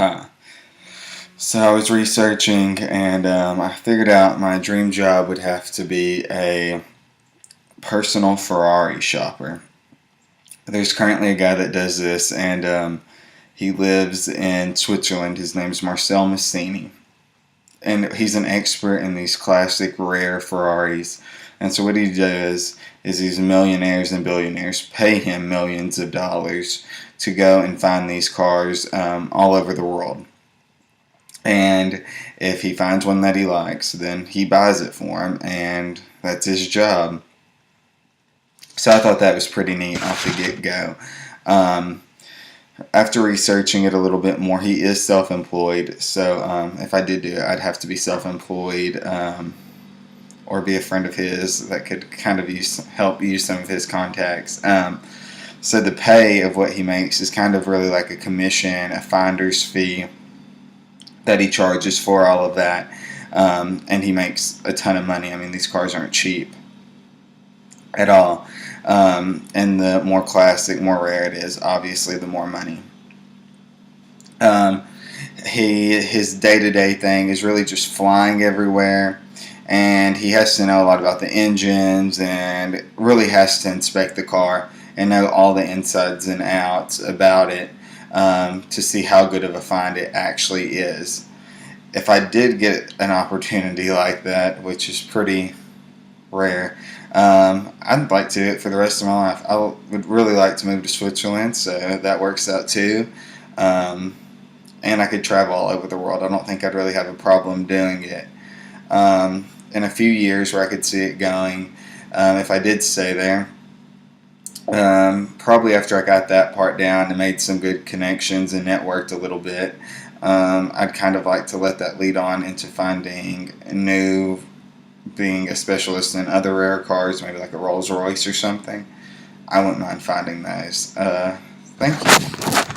Huh. So I was researching, and I figured out my dream job would have to be a personal Ferrari shopper. There's currently a guy that does this, and he lives in Switzerland. His name's Marcel Massini, and he's an expert in these classic rare Ferraris. And so what he does is these millionaires and billionaires pay him millions of dollars to go and find these cars all over the world. And if he finds one that he likes, then he buys it for him, and that's his job. So I thought that was pretty neat off the get-go. Um, After researching it a little bit more, he is self-employed. So if I did do it, I'd have to be self-employed or be a friend of his that could kind of help use some of his contacts. So the pay of what he makes is kind of really like a commission, a finder's fee that he charges for all of that. And he makes a ton of money. I mean, these cars aren't cheap at all. And the more classic, more rare it is, obviously, the more money. His day-to-day thing is really just flying everywhere, and he has to know a lot about the engines and really has to inspect the car and know all the insides and outs about it to see how good of a find it actually is. If I did get an opportunity like that, which is pretty rare, I'd like to do it for the rest of my life. I would really like to move to Switzerland, so that works out too. And I could travel all over the world. I don't think I'd really have a problem doing it. In a few years where I could see it going, if I did stay there, probably after I got that part down and made some good connections and networked a little bit, I'd kind of like to let that lead on into finding being a specialist in other rare cars, maybe like a Rolls Royce or something. I wouldn't mind finding those. Thank you.